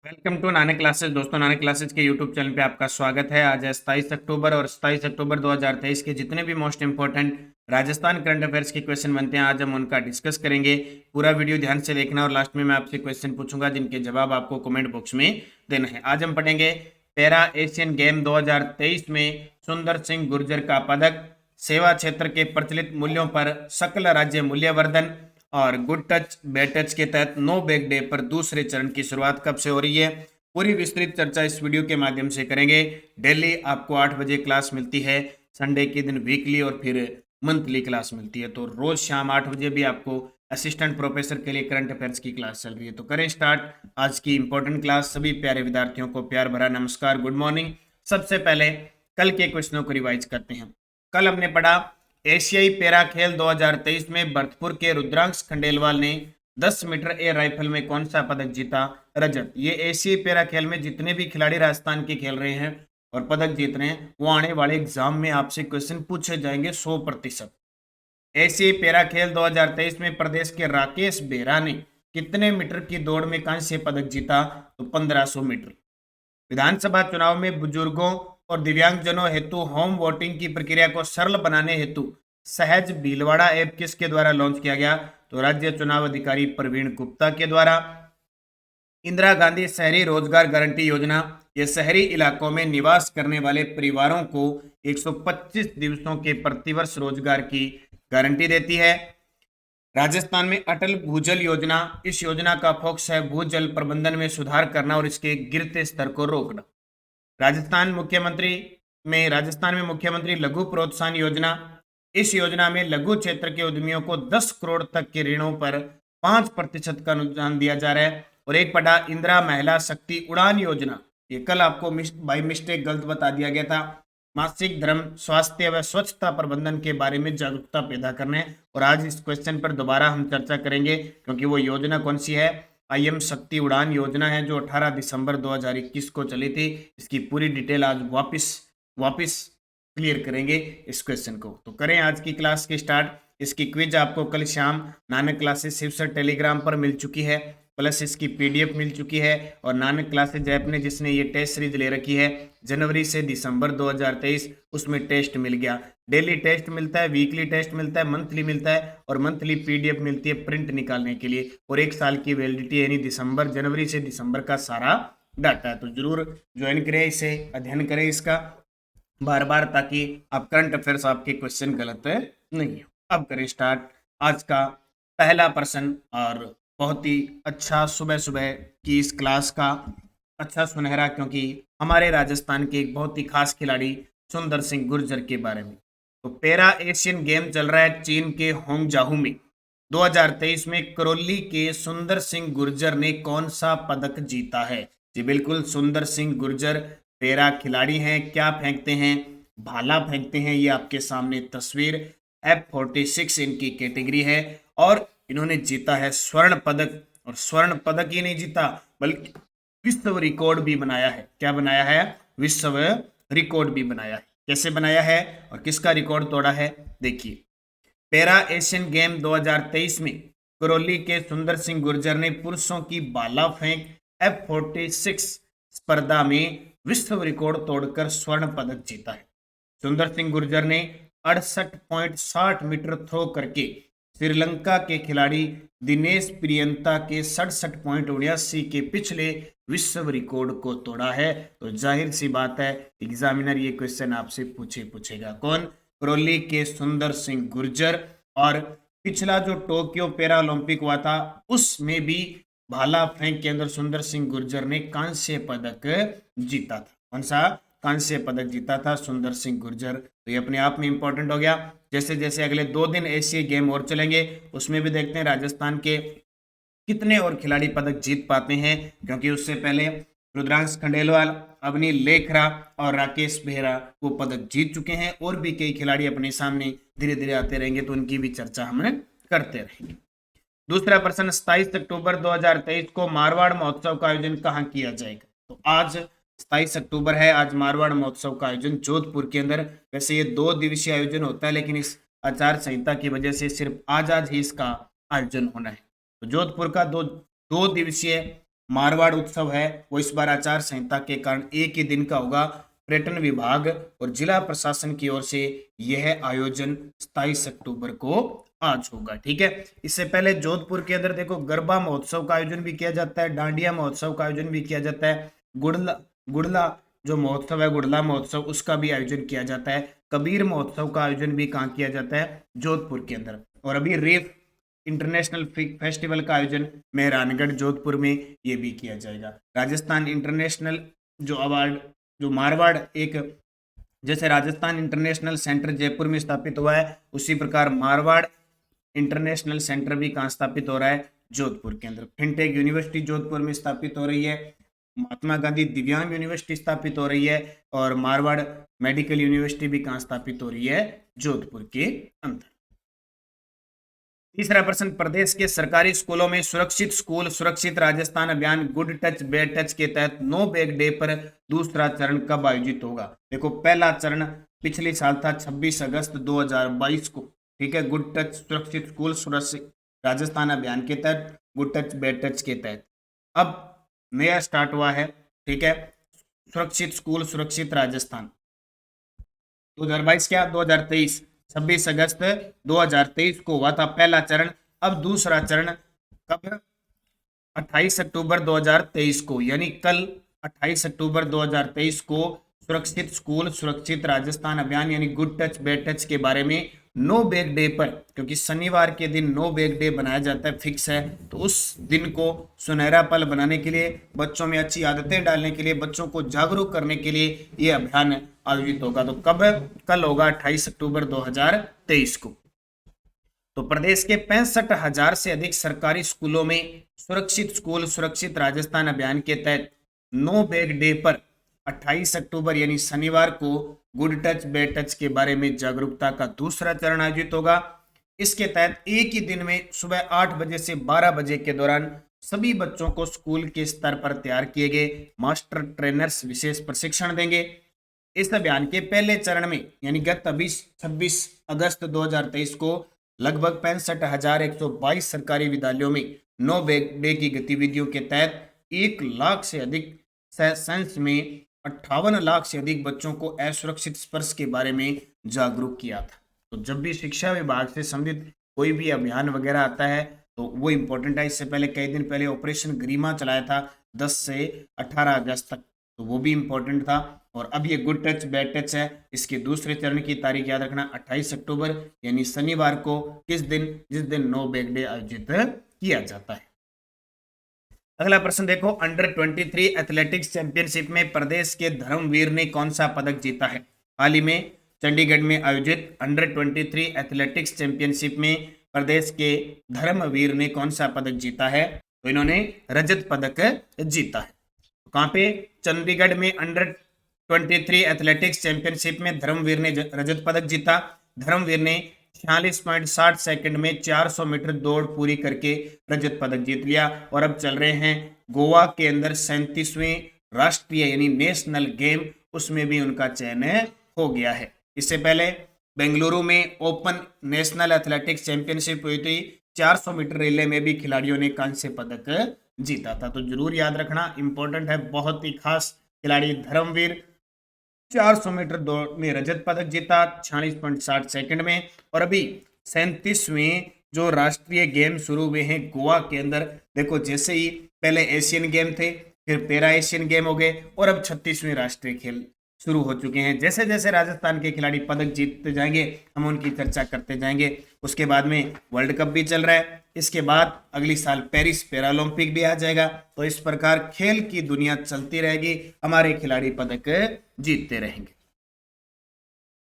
Welcome to Nanak classes. दोस्तों, Nanak classes के YouTube channel पे आपका स्वागत है। आज है 27 अक्टूबर और 27 अक्टूबर 2023 के जितने भी most important Rajasthan current affairs के क्वेश्चन बनते हैं आज हम उनका डिस्कस करेंगे। पूरा वीडियो ध्यान से देखना और लास्ट में मैं आपसे क्वेश्चन पूछूंगा जिनके जवाब आपको कमेंट बॉक्स में देना है। आज हम पढ़ेंगे पैरा एशियन गेम 2023 में सुंदर सिंह गुर्जर का पदक, सेवा क्षेत्र के प्रचलित मूल्यों पर सकल राज्य मूल्यवर्धन और गुड टच बैड टच के तहत नो बैग डे पर दूसरे चरण की शुरुआत कब से हो रही है। पूरी विस्तृत चर्चा इस वीडियो के माध्यम से करेंगे। डेली आपको 8 बजे क्लास मिलती है, संडे के दिन वीकली और फिर मंथली क्लास मिलती है। तो रोज शाम 8 बजे भी आपको असिस्टेंट प्रोफेसर के लिए करंट अफेयर्स की क्लास चल रही है। तो करें स्टार्ट आज की इंपॉर्टेंट क्लास। सभी प्यारे विद्यार्थियों को प्यार भरा नमस्कार, गुड मॉर्निंग। सबसे पहले कल के क्वेश्चनों को रिवाइज करते हैं। कल हमने पढ़ा एशियाई पैरा खेल 2023 में भरतपुर के रुद्रांश खंडेलवाल ने 10 मीटर एयर राइफल में कौन सा पदक जीता? रजत। ये एशियाई पैरा खेल में जितने भी खिलाड़ी राजस्थान के खेल रहे हैं और पदक जीत रहे हैं वो आने वाले एग्जाम में आपसे क्वेश्चन पूछे जाएंगे 100%। एशियाई पैरा खेल 2023 में प्रदेश के राकेश बेरा ने कितने मीटर की दौड़ में कांस्य पदक जीता? तो 1500 मीटर। विधानसभा चुनाव में बुजुर्गों और दिव्यांगजनों हेतु होम वोटिंग की प्रक्रिया को सरल बनाने हेतु सहज भीलवाड़ा ऐप किसके द्वारा लॉन्च किया गया? तो राज्य चुनाव अधिकारी प्रवीण गुप्ता के द्वारा। इंदिरा गांधी शहरी रोजगार गारंटी योजना ये शहरी इलाकों में निवास करने वाले परिवारों को 125 दिवसों के प्रतिवर्ष रोजगार की गारंटी देती है। राजस्थान में अटल भूजल योजना, इस योजना का फोकस है भूजल प्रबंधन में सुधार करना और इसके गिरते स्तर को रोकना। राजस्थान में मुख्यमंत्री लघु प्रोत्साहन योजना, इस योजना में लघु क्षेत्र के उद्यमियों को 10 करोड़ तक के ऋणों पर 5% का अनुदान दिया जा रहा है। और एक पढ़ा इंदिरा महिला शक्ति उड़ान योजना, ये कल आपको बाई मिस्टेक गलत बता दिया गया था। मासिक धर्म, स्वास्थ्य व स्वच्छता प्रबंधन के बारे में जागरूकता पैदा करने। और आज इस क्वेश्चन पर दोबारा हम चर्चा करेंगे क्योंकि वो योजना कौन सी है? आईएम शक्ति उड़ान योजना है जो 18 दिसंबर 2021 को चली थी। इसकी पूरी डिटेल आज वापस क्लियर करेंगे इस क्वेश्चन को। तो करें आज की क्लास की स्टार्ट। इसकी क्विज आपको कल शाम नानक क्लासेस शिवसर टेलीग्राम पर मिल चुकी है, प्लस इसकी पीडीएफ मिल चुकी है। और नानक क्लासेज ऐप ने जिसने ये टेस्ट सीरीज ले रखी है जनवरी से दिसंबर 2023, उसमें टेस्ट मिल गया। डेली टेस्ट मिलता है, वीकली टेस्ट मिलता है, मंथली मिलता है और मंथली पीडीएफ मिलती है प्रिंट निकालने के लिए। और 1 साल की वैलिडिटी यानी जनवरी से दिसंबर का सारा डाटा है। तो जरूर ज्वाइन करें, इसे अध्ययन करें इसका बार बार, ताकि आप करंट अफेयर्स आपके क्वेश्चन गलत नहीं हो। अब करें स्टार्ट आज का पहला प्रश्न। और बहुत ही अच्छा सुबह सुबह की इस क्लास का अच्छा सुनहरा, क्योंकि हमारे राजस्थान के एक बहुत ही खास खिलाड़ी सुंदर सिंह गुर्जर के बारे में। तो पैरा एशियन गेम चल रहा है चीन के होंगजाहू में। 2023 में करौली के सुंदर सिंह गुर्जर ने कौन सा पदक जीता है? जी बिल्कुल, सुंदर सिंह गुर्जर पैरा खिलाड़ी हैं। क्या फेंकते हैं? भाला फेंकते हैं। ये आपके सामने तस्वीर F46 इनकी कैटेगरी है और इन्होंने जीता है स्वर्ण पदक। और स्वर्ण पदक ही नहीं जीता बल्कि विश्व रिकॉर्ड भी बनाया है। क्या बनाया है? विश्व रिकॉर्ड भी बनाया है। कैसे बनाया है और किसका रिकॉर्ड तोड़ा है? देखिए, पैरा एशियन गेम 2023 में करौली के सुंदर सिंह गुर्जर ने पुरुषों की भाला फेंक F46 स्पर्धा में विश्व रिकॉर्ड तोड़कर स्वर्ण पदक जीता है। सुंदर सिंह गुर्जर ने 68.60 मीटर थ्रो करके श्रीलंका के खिलाड़ी दिनेश प्रियंता के 67.79 के पिछले विश्व रिकॉर्ड को तोड़ा है। तो जाहिर सी बात है एग्जामिनर ये क्वेश्चन आपसे पूछेगा। कौन? करौली के सुंदर सिंह गुर्जर। और पिछला जो टोक्यो पैरा ओलंपिक हुआ था उसमें भी भाला फेंक के अंदर सुंदर सिंह गुर्जर ने कांस्य पदक जीता था। कौन सा? कांस्य पदक जीता था सुंदर सिंह गुर्जर। तो ये अपने आप में इंपॉर्टेंट हो गया। जैसे जैसे अगले 2 दिन एशियाई गेम और चलेंगे उसमें भी देखते हैं राजस्थान के कितने और खिलाड़ी पदक जीत पाते हैं, क्योंकि उससे पहले रुद्रांश खंडेलवाल, अवनी लेखरा और राकेश बेहरा वो पदक जीत चुके हैं। और भी कई खिलाड़ी अपने सामने धीरे धीरे आते रहेंगे तो उनकी भी चर्चा हम करते रहेंगे। दूसरा प्रश्न, 27 अक्टूबर 2023 को मारवाड़ महोत्सव का आयोजन कहाँ किया जाएगा? तो आज 27 अक्टूबर है, आज मारवाड़ महोत्सव का आयोजन जोधपुर के अंदर। वैसे ये 2 दिवसीय आयोजन होता है लेकिन इस आचार संहिता की वजह से सिर्फ आज ही इसका आयोजन होना है। तो जोधपुर का दो दिवसीय मारवाड़ उत्सव है वो इस बार आचार संहिता के कारण एक ही दिन का होगा। पर्यटन विभाग और जिला प्रशासन की ओर से यह आयोजन 27 अक्टूबर को आज होगा। ठीक है, इससे पहले जोधपुर के अंदर देखो गरबा महोत्सव का आयोजन भी किया जाता है, डांडिया महोत्सव का आयोजन भी किया जाता है, गुड़ला गुड़ला जो महोत्सव है गुड़ला महोत्सव उसका भी आयोजन किया जाता है, कबीर महोत्सव का आयोजन भी कहाँ किया जाता है, जोधपुर के अंदर। और अभी रेफ इंटरनेशनल फेस्टिवल का आयोजन मेहरानगढ़ जोधपुर में ये भी किया जाएगा। राजस्थान इंटरनेशनल जो अवार्ड जो मारवाड़ एक जैसे राजस्थान इंटरनेशनल सेंटर जयपुर में स्थापित हुआ है, उसी प्रकार मारवाड़ इंटरनेशनल सेंटर भी कहाँ स्थापित हो रहा है, जोधपुर के अंदर। फिनटेक यूनिवर्सिटी जोधपुर में स्थापित हो रही है, महात्मा गांधी दिव्यांग यूनिवर्सिटी स्थापित हो रही है और मारवाड़ मेडिकल यूनिवर्सिटी भी कहाँ स्थापित हो रही है, जोधपुर के अंदर। तीसरा प्रश्न, प्रदेश के सरकारी स्कूलों में सुरक्षित स्कूल सुरक्षित राजस्थान अभियान गुड टच बैड टच के तहत नो बैग डे पर दूसरा चरण कब आयोजित होगा। देखो पहला चरण पिछले साल था 26 अगस्त 2022 को। ठीक है, गुड टच सुरक्षित स्कूल सुरक्षित राजस्थान अभियान के तहत गुड टच बैड टच के तहत अब नया स्टार्ट हुआ है। ठीक है, सुरक्षित स्कूल सुरक्षित राजस्थान 2022 क्या 2023 26 अगस्त 2023 को हुआ था पहला चरण। अब दूसरा चरण कब, 28 अक्टूबर 2023 को, यानी कल 28 अक्टूबर 2023 को सुरक्षित स्कूल सुरक्षित राजस्थान अभियान यानी गुड टच बैड टच के बारे में नो बैग डे पर, क्योंकि शनिवार के दिन नो बैग डे बनाया जाता है, फिक्स है, तो उस दिन को सुनहरा पल बनाने के लिए, बच्चों में अच्छी आदतें डालने के लिए, बच्चों को जागरूक करने के लिए ये अभियान आयोजित होगा। तो कब, कल होगा 28 अक्टूबर 2023 को। तो प्रदेश के 65,000 से अधिक सरकारी स्कूलों में सुरक्षित स्कूल सुरक्षित राजस्थान अभियान के तहत नो बैग डे पर 28 अक्टूबर यानी शनिवार को गुड टच बैड टच के बारे में जागरूकता का दूसरा चरण आयोजित होगा। इसके तहत एक ही दिन में सुबह 8 बजे से 12 बजे के दौरान सभी बच्चों को स्कूल के स्तर पर तैयार किए गए मास्टर ट्रेनर्स विशेष प्रशिक्षण देंगे। इस अभियान के पहले चरण में यानी गत 26 अगस्त 2023 को लगभग 65,122 सरकारी विद्यालयों में नो बैग डे की गतिविधियों के तहत 1 लाख से अधिक सेशंस में 58 लाख से अधिक बच्चों को असुरक्षित स्पर्श के बारे में जागरूक किया था। तो जब भी शिक्षा विभाग से संबंधित कोई भी अभियान वगैरह आता है तो वो इम्पोर्टेंट है। इससे पहले कई दिन पहले ऑपरेशन गरिमा चलाया था 10 से 18 अगस्त तक, तो वो भी इम्पोर्टेंट था। और अब ये गुड टच बैड टच है, इसके दूसरे चरण की तारीख याद रखना 28 अक्टूबर यानी शनिवार को, किस दिन, जिस दिन नो बैग डे आयोजित किया जाता है। अगला प्रश्न देखो, अंडर 23 एथलेटिक्स चैंपियनशिप में प्रदेश के धर्मवीर ने कौन सा पदक जीता है। हाल ही में चंडीगढ़ में आयोजित अंडर 23 एथलेटिक्स चैंपियनशिप में प्रदेश के धर्मवीर ने कौन सा पदक जीता है, तो इन्होंने रजत पदक जीता है। कहाँ पे, चंडीगढ़ में अंडर 23 एथलेटिक्स चैंपियनशिप में धर्मवीर ने रजत पदक जीता। धर्मवीर ने 46.60 सेकंड में 400 मीटर दौड़ पूरी करके रजत पदक जीत लिया। और अब चल रहे हैं गोवा के अंदर 37वें राष्ट्रीय यानी नेशनल गेम, उसमें भी उनका चयन हो गया है। इससे पहले बेंगलुरु में ओपन नेशनल एथलेटिक्स चैंपियनशिप हुई थी, 400 मीटर रिले में भी खिलाड़ियों ने कांस्य पदक जीता था। तो जरूर याद रखना, इंपॉर्टेंट है, बहुत ही खास खिलाड़ी धर्मवीर 400 मीटर दौड़ में रजत पदक जीता 46.60 सेकंड में। और अभी 37वें जो राष्ट्रीय गेम शुरू हुए हैं गोवा के अंदर, देखो जैसे ही पहले एशियन गेम थे, फिर पैरा एशियन गेम हो गए और अब 36वें राष्ट्रीय खेल शुरू हो चुके हैं। जैसे जैसे राजस्थान के खिलाड़ी पदक जीतते जाएंगे हम उनकी चर्चा करते जाएंगे। उसके बाद में वर्ल्ड कप भी चल रहा है, इसके बाद अगली साल पेरिस पैरालंपिक भी आ जाएगा। तो इस प्रकार खेल की दुनिया चलती रहेगी, हमारे खिलाड़ी पदक जीतते रहेंगे।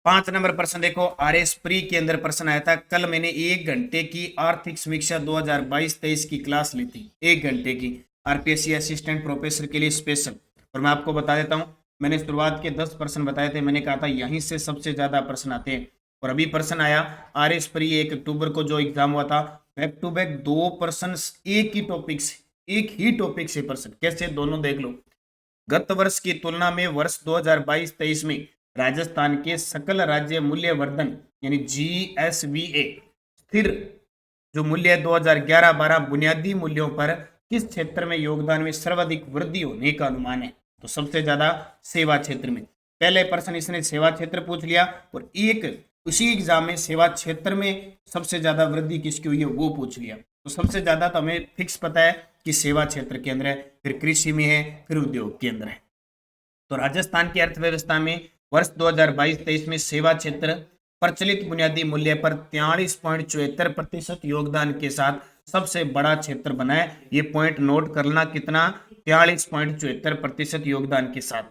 5 नंबर प्रश्न देखो, आरएस प्री के अंदर प्रश्न आया था, कल मैंने 1 घंटे की आर्थिक समीक्षा 2022-23 की क्लास ली थी, 1 घंटे की, आरपीएससी असिस्टेंट प्रोफेसर के लिए स्पेशल। और मैं आपको बता देता हूँ, मैंने शुरुआत के 10 प्रश्न बताए थे, मैंने कहा था यहीं से सबसे ज्यादा प्रश्न आते हैं। और अभी प्रश्न आया आरएस प्री 1 अक्टूबर को जो एग्जाम हुआ था, बैक टू बैक 2 प्रश्न एक ही टॉपिक से प्रश्न, कैसे दोनों देख लो। गत वर्ष की तुलना में वर्ष 2022-23 में राजस्थान के सकल राज्य मूल्यवर्धन यानी जीएसवीए स्थिर जो मूल्य 2011-12 बुनियादी मूल्यों पर किस क्षेत्र में योगदान में सर्वाधिक वृद्धि होने का अनुमान है? तो सबसे ज्यादा सेवा क्षेत्र में। पहले प्रश्न इसने सेवा क्षेत्र पूछ लिया और एक उसी एग्जाम में सेवा क्षेत्र में सबसे ज्यादा वृद्धि किसकी हुई है वो पूछ लिया। तो सबसे ज्यादा तो हमें फिक्स पता है कि सेवा क्षेत्र के अंदर है, फिर कृषि में है, फिर उद्योग के अंदर है। तो राजस्थान की अर्थव्यवस्था में वर्ष 2022-23 में सेवा क्षेत्र प्रचलित बुनियादी मूल्य पर 43.74% योगदान के साथ सबसे बड़ा क्षेत्र बना है। ये पॉइंट नोट करना, कितना? 43.74% योगदान के साथ।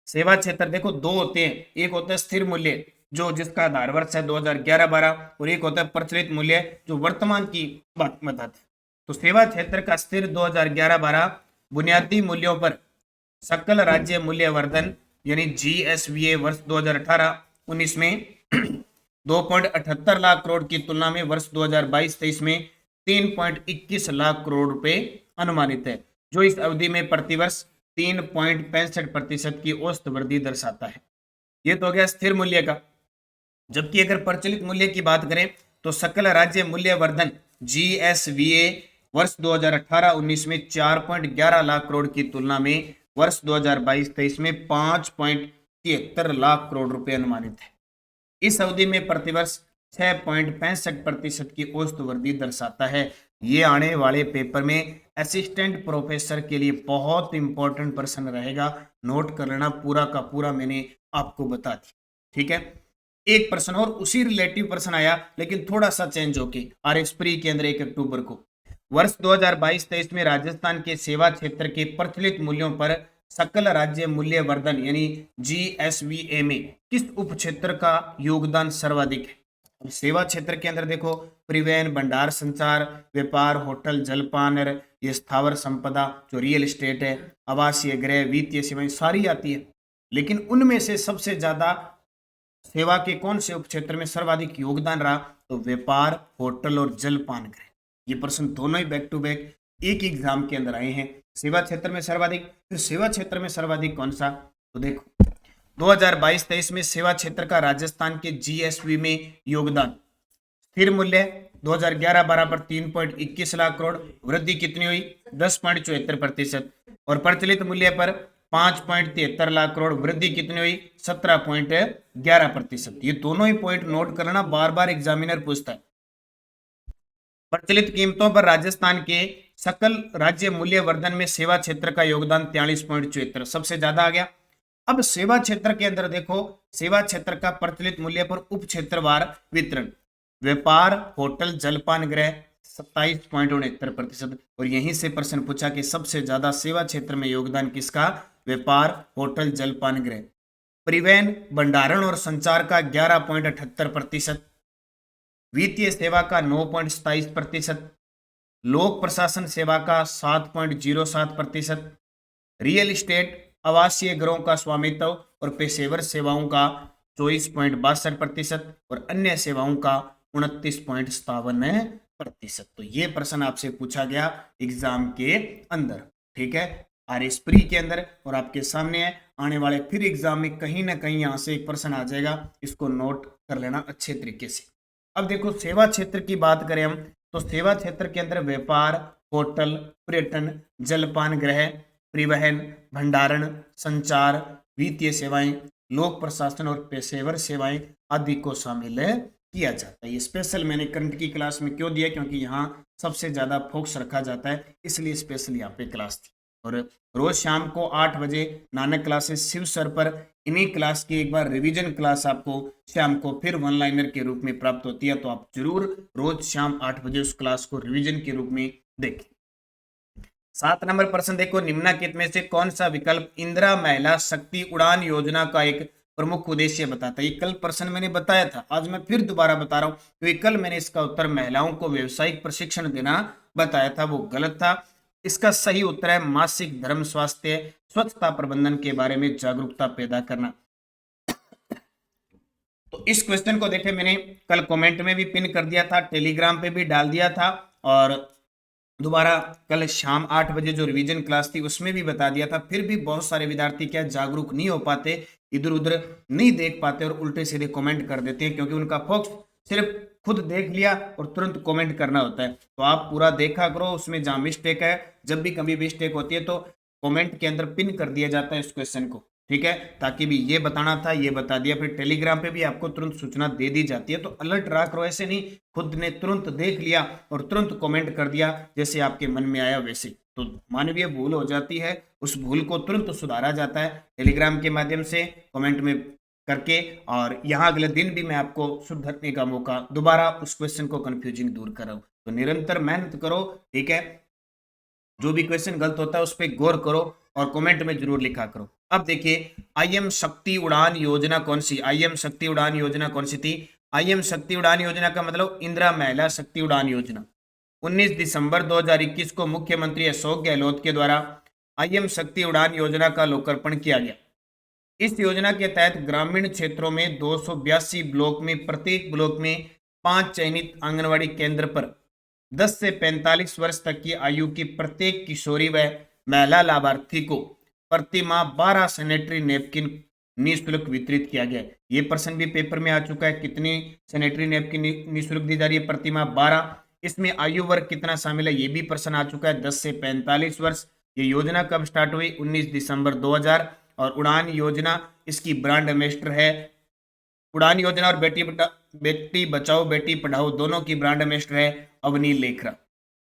सेवा क्षेत्र देखो दो होते हैं, एक होता है स्थिर मूल्य जो जिसका आधार वर्ष है 2011-12 और एक होता है प्रचलित मूल्य जो वर्तमान की बात बताते हैं। तो सेवा क्षेत्र का स्थिर 2011-12 बुनियादी मूल्यों पर सकल राज्य मूल्यवर्धन यानी GSVA वर्ष 2018-19 में 2.78 लाख करोड़ की तुलना में वर्ष 2022-23 में 3.21 लाख करोड़ रुपए अनुमानित है, जो इस अवधि में प्रतिवर्ष 3.65% की औसत वृद्धि दर्शाता है। ये तो हो गया स्थिर मूल्य का। जबकि अगर प्रचलित मूल्य की बात करें तो सकल राज्य मूल्यवर्धन GSVA वर्ष 2018-19 में 4.11 लाख करोड़ की तुलना में वर्ष 2022-23 में 5.73 लाख करोड़ रुपए अनुमानित है। इस अवधि में प्रतिवर्ष 6.65% की औसत वृद्धि दर्शाता है। ये आने वाले पेपर में असिस्टेंट प्रोफेसर के लिए बहुत इंपॉर्टेंट प्रश्न रहेगा, नोट कर लेना, पूरा का पूरा मैंने आपको बता दिया। ठीक है, एक प्रश्न और उसी रिलेटिव प्रश्न आया लेकिन थोड़ा सा चेंज होके RS प्री के अंदर 1 अक्टूबर को वर्ष 2022-23 में राजस्थान के सेवा क्षेत्र के प्रचलित मूल्यों पर सकल राज्य मूल्यवर्धन यानी GSVA में किस उप क्षेत्र का योगदान सर्वाधिक है? सेवा क्षेत्र के अंदर देखो परिवहन, भंडार, संचार, व्यापार, होटल, जलपान, ये स्थावर संपदा जो रियल एस्टेट है, आवासीय गृह, वित्तीय सेवाएं सारी आती है। लेकिन उनमें से सबसे ज्यादा सेवा के कौन से उप क्षेत्र में सर्वाधिक योगदान रहा? तो व्यापार, होटल और जलपान गृह। ये प्रश्न दोनों ही बैक टू बैक एक एग्जाम के अंदर आए हैं। सेवा क्षेत्र में सर्वाधिक, फिर सेवा क्षेत्र में सर्वाधिक कौन सा? तो देखो 2022-23 में सेवा क्षेत्र का राजस्थान के GSV में योगदान स्थिर मूल्य 2011-12 पर 3.21 लाख करोड़, वृद्धि कितनी हुई? 10.74%। और प्रचलित मूल्य पर 5.73 लाख करोड़, वृद्धि कितनी हुई? 17.11%। ये दोनों ही पॉइंट नोट करना, बार बार एग्जामिनर पूछता है। प्रचलित कीमतों पर राजस्थान के सकल राज्य मूल्यवर्धन में सेवा क्षेत्र का योगदान 43.74 सबसे ज्यादा आ गया। अब सेवा क्षेत्र के अंदर देखो सेवा क्षेत्र का प्रचलित मूल्य पर उप क्षेत्रवार वितरण, व्यापार, होटल, जलपान गृह 27.69%। और यहीं से प्रश्न पूछा कि सबसे ज्यादा सेवा क्षेत्र में योगदान किसका? व्यापार, होटल, जलपान गृह। परिवहन, भंडारण और संचार का 11.78%, वित्तीय सेवा का 9.27%, लोक प्रशासन सेवा का 7.07%, रियल एस्टेट, आवासीय गृहों का स्वामित्व और पेशेवर सेवाओं का 24.62% और अन्य सेवाओं का 29.57%। तो ये प्रश्न आपसे पूछा गया एग्जाम के अंदर। ठीक है, RS प्री के अंदर और आपके सामने है। आने वाले फिर एग्जाम में कहीं ना कहीं यहाँ से एक प्रश्न आ जाएगा, इसको नोट कर लेना अच्छे तरीके से। अब देखो सेवा क्षेत्र की बात करें हम तो सेवा क्षेत्र के अंदर व्यापार, होटल, पर्यटन, जलपान गृह, परिवहन, भंडारण, संचार, वित्तीय सेवाएं, लोक प्रशासन और पेशेवर सेवाएं आदि को शामिल किया जाता है। ये स्पेशल मैंने करंट की क्लास में क्यों दिया? क्योंकि यहाँ सबसे ज्यादा फोकस रखा जाता है, इसलिए स्पेशल यहाँ पे क्लास थी। और रोज शाम को 8 बजे नानक क्लासेस शिव सर पर इन्हीं क्लास की एक बार रिवीजन क्लास आपको शाम को फिर वन लाइनर के रूप में प्राप्त होती है। तो आप जरूर रोज शाम 8 बजे उस क्लास को रिवीजन के रूप में देखें। 7 नंबर प्रश्न देखो, निम्नलिखित में से कौन सा विकल्प इंदिरा महिला शक्ति उड़ान योजना का एक प्रमुख उद्देश्य बताता है? ये कल प्रश्न मैंने बताया था, आज मैं फिर दोबारा बता रहा हूँ क्योंकि कल मैंने इसका उत्तर महिलाओं को व्यवसायिक प्रशिक्षण देना बताया था, वो गलत था। इसका सही उत्तर है मासिक धर्म स्वास्थ्य स्वच्छता प्रबंधन के बारे में जागरूकता पैदा करना। तो इस क्वेश्चन को देखे मैंने कल कमेंट में भी पिन कर दिया था, टेलीग्राम पे भी डाल दिया था और दोबारा कल शाम 8 बजे जो रिवीजन क्लास थी उसमें भी बता दिया था। फिर भी बहुत सारे विद्यार्थी क्या जागरूक नहीं हो पाते, इधर उधर नहीं देख पाते और उल्टे सीधे कमेंट कर देते हैं क्योंकि उनका फोकस सिर्फ खुद देख लिया और तुरंत कमेंट करना होता है। तो आप पूरा देखा करो, उसमें जहाँ मिस्टेक है, जब भी कभी मिस्टेक होती है तो कमेंट के अंदर पिन कर दिया जाता है इस क्वेश्चन को, ठीक है, ताकि भी ये बताना था, ये बता दिया। फिर टेलीग्राम पे भी आपको तुरंत सूचना दे दी जाती है, तो अलर्ट रहा करो। ऐसे नहीं खुद ने तुरंत देख लिया और तुरंत कमेंट कर दिया जैसे आपके मन में आया वैसे, तो मानवीय भूल हो जाती है। उस भूल को तुरंत सुधारा जाता है टेलीग्राम के माध्यम से कमेंट में करके, और यहाँ अगले दिन भी मैं आपको सुधरने का मौका, दोबारा उस क्वेश्चन को कंफ्यूजिंग दूर कराऊं। तो निरंतर मेहनत करो, ठीक है, जो भी क्वेश्चन गलत होता है उस पर गौर करो और कमेंट में जरूर लिखा करो। अब देखिए, आईएम शक्ति उड़ान योजना कौन सी, आईएम शक्ति उड़ान योजना कौन सी थी? आईएम शक्ति उड़ान योजना का मतलब इंदिरा महिला शक्ति उड़ान योजना। 19 दिसंबर 2021 को मुख्यमंत्री अशोक गहलोत के द्वारा आईएम शक्ति उड़ान योजना का लोकार्पण किया गया। इस योजना के तहत ग्रामीण क्षेत्रों में 282 ब्लॉक में, प्रत्येक ब्लॉक में 5 चयनित आंगनवाड़ी केंद्र पर 10 से 45 वर्ष तक की आयु की प्रत्येक किशोरी व महिला लाभार्थी को प्रति माह 12 सैनिटरी नैपकिन निःशुल्क वितरित किया गया। ये प्रश्न भी पेपर में आ चुका है, कितनी सैनिटरी नैपकिन निःशुल्क दी जा रही है? प्रति माह 12। इसमें आयु वर्ग कितना शामिल है? ये भी प्रश्न आ चुका है, 10 से 45 वर्ष। ये योजना कब स्टार्ट हुई? 19 दिसंबर 2000। और उड़ान योजना, इसकी ब्रांड एम्बेसडर है, उड़ान योजना और बेटी बचाओ बेटी पढ़ाओ दोनों की ब्रांड एम्बेसडर है अवनी लेखरा।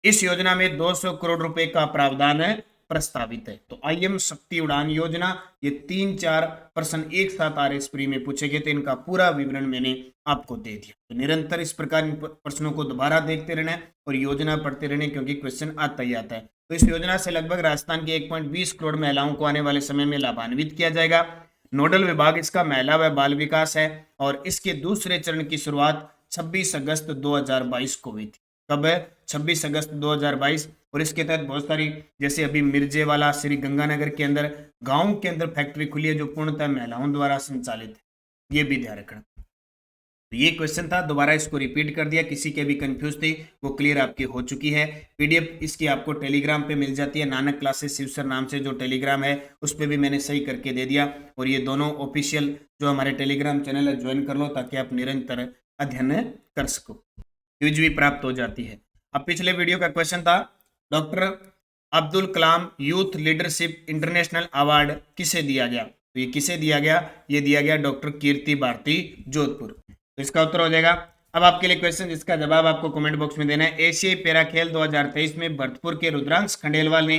इस योजना में 200 करोड़ रुपए का प्रावधान है, प्रस्तावित है। तो आईएम शक्ति उड़ान योजना, ये 3-4 प्रश्न एक साथ आ रहे प्री में पूछे गए थे, इनका पूरा विवरण मैंने आपको दे दिया। तो निरंतर इस प्रकार प्रश्नों को दोबारा देखते रहना है और योजना पढ़ते रहने, क्योंकि क्वेश्चन आता ही आता है। तो इस योजना से लगभग राजस्थान के 1.20 करोड़ महिलाओं को आने वाले समय में लाभान्वित किया जाएगा। नोडल विभाग इसका महिला व बाल विकास है और इसके दूसरे चरण की शुरुआत 26 अगस्त 2022 को हुई थी। कब है? 26 अगस्त 2022। और इसके तहत बहुत सारी, जैसे अभी मिर्जेवाला श्री गंगानगर के अंदर गांव के अंदर फैक्ट्री खुली है जो पूर्णतः महिलाओं द्वारा संचालित है, ये भी ध्यान रखना। तो ये क्वेश्चन था, दोबारा इसको रिपीट कर दिया, किसी के भी कंफ्यूज थे वो क्लियर आपकी हो चुकी है। पीडीएफ इसकी आपको टेलीग्राम पे मिल जाती है, नानक क्लासेस शिवसर नाम से जो टेलीग्राम है उस पर भी मैंने सही करके दे दिया। और ये दोनों ऑफिशियल जो हमारे टेलीग्राम चैनल है ज्वाइन कर लो, ताकि आप निरंतर अध्ययन कर सको, क्विज भी प्राप्त हो जाती है। अब पिछले वीडियो का क्वेश्चन था, doctor Abdul Kalam youth leadership international award किसे दिया गया? तो ये किसे दिया गया? ये दिया गया डॉक्टर कीर्ति भारती जोधपुर। तो इसका उत्तर हो जाएगा। अब आपके लिए क्वेश्चन, जिसका जवाब आपको कमेंट बॉक्स में देना है। एशियाई पैरा खेल 2023 में भरतपुर के रुद्रांश खंडेलवाल ने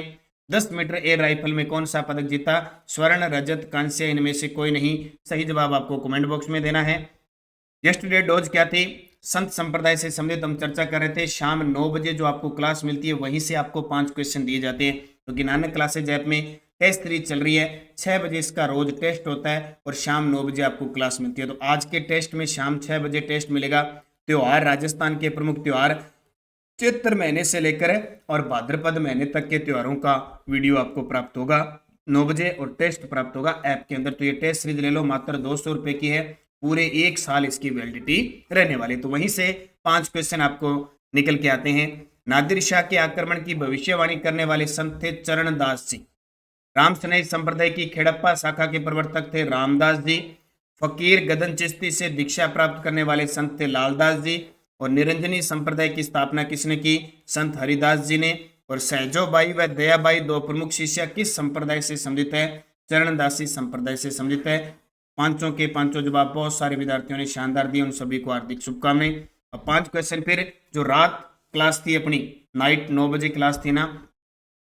10 मीटर एयर राइफल में कौन सा पदक जीता? स्वर्ण, रजत, कांस्य, इनमें से कोई नहीं। सही जवाब आपको कमेंट बॉक्स में देना है। यस्टरडे डोज क्या थी? संत संप्रदाय से संबंधित हम चर्चा कर रहे थे। शाम 9 बजे जो आपको क्लास मिलती है वहीं से आपको 5 क्वेश्चन दिए जाते हैं, क्योंकि नानक क्लासेज ऐप में टेस्ट सीरीज चल रही है। 6 बजे इसका रोज टेस्ट होता है और शाम 9 बजे आपको क्लास मिलती है। तो आज के टेस्ट में शाम 6 बजे टेस्ट मिलेगा। त्योहार, राजस्थान के प्रमुख त्योहार चैत्र महीने से लेकर और भाद्रपद महीने तक के त्योहारों का वीडियो आपको प्राप्त होगा 9 बजे और टेस्ट प्राप्त होगा ऐप के अंदर। तो ये टेस्ट सीरीज ले लो, मात्र 200 रुपए की है, पूरे 1 साल इसकी वैलिडिटी रहने वाली। तो वहीं से 5 क्वेश्चन आपको निकल के आते हैं। नादिर शाह के आक्रमण की भविष्यवाणी करने वाले संत थे चरणदास जी। रामसनई संप्रदाय की खेड़प्पा शाखा के प्रवर्तक थे रामदास जी। फकीर गदन चिश्ती से दीक्षा प्राप्त करने वाले संत थे लालदास जी। और निरंजनी संप्रदाय की स्थापना किसने की? संत हरिदास जी ने। और सहजोबाई व दयाबाई 2 प्रमुख शिष्य किस संप्रदाय से संबंधित है? चरणदासी संप्रदाय से संबंधित है। पांचों के पांचों जवाब बहुत सारे विद्यार्थियों ने शानदार दिए, उन सभी को हार्दिक शुभकामनाएं। अब 5 क्वेश्चन फिर, जो रात क्लास थी अपनी, नाइट 9 बजे क्लास थी ना,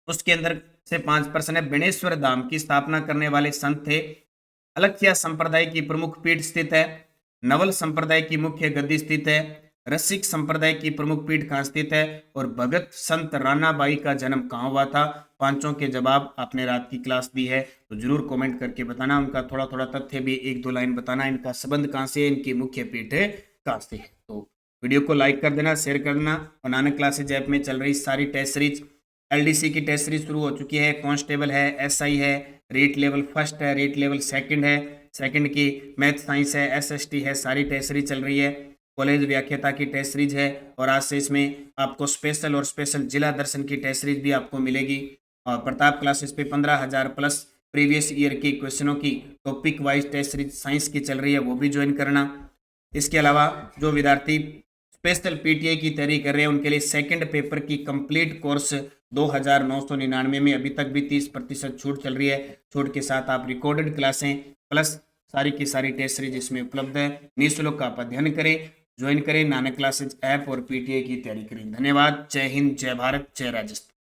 उसके अंदर से 5 प्रश्न है। बेणेश्वर धाम की स्थापना करने वाले संत थे। अलख्या संप्रदाय की प्रमुख पीठ स्थित है। नवल संप्रदाय की मुख्य गद्दी स्थित है। रसिक संप्रदाय की प्रमुख पीठ कहाँ स्थित है? और भगत संत रानाबाई का जन्म कहाँ हुआ था? पांचों के जवाब आपने रात की क्लास दी है, तो जरूर कमेंट करके बताना। उनका थोड़ा थोड़ा तथ्य भी 1-2 लाइन बताना, इनका संबंध कहाँ से है, इनकी मुख्य पीठ है कहाँ से है। तो वीडियो को लाइक कर देना, शेयर कर देना। और नानक क्लासेज ऐप में चल रही सारी टेस्ट सीरीज, एलडीसी की टेस्ट सीरीज शुरू हो चुकी है। कांस्टेबल है, एसआई है, रेट लेवल फर्स्ट है, रेट लेवल सेकंड है, सेकंड की मैथ साइंस है, एसएसटी है, सारी टेस्ट सीरीज चल रही है। कॉलेज व्याख्याता की टेस्ट सीरीज है और आज से इसमें आपको स्पेशल और स्पेशल जिला दर्शन की टेस्ट सीरीज भी आपको मिलेगी। और प्रताप क्लासेस पे 15,000 प्लस प्रीवियस ईयर की क्वेश्चनों की topic wise test series science की चल रही है, वो भी ज्वाइन करना। इसके अलावा जो विद्यार्थी स्पेशल पीटीए की तैयारी कर रहे हैं उनके लिए सेकंड पेपर की कंप्लीट कोर्स 2,999 में अभी तक भी 30% छूट चल रही है। छूट के साथ आप रिकॉर्डेड क्लासें प्लस सारी की सारी टेस्ट सीरीज इसमें उपलब्ध है। निःशुल्क आप अध्ययन करें, ज्वाइन करें नानक क्लासेज ऐप और पीटीए की तैयारी करें। धन्यवाद। जय हिंद, जय भारत, जय राजस्थान।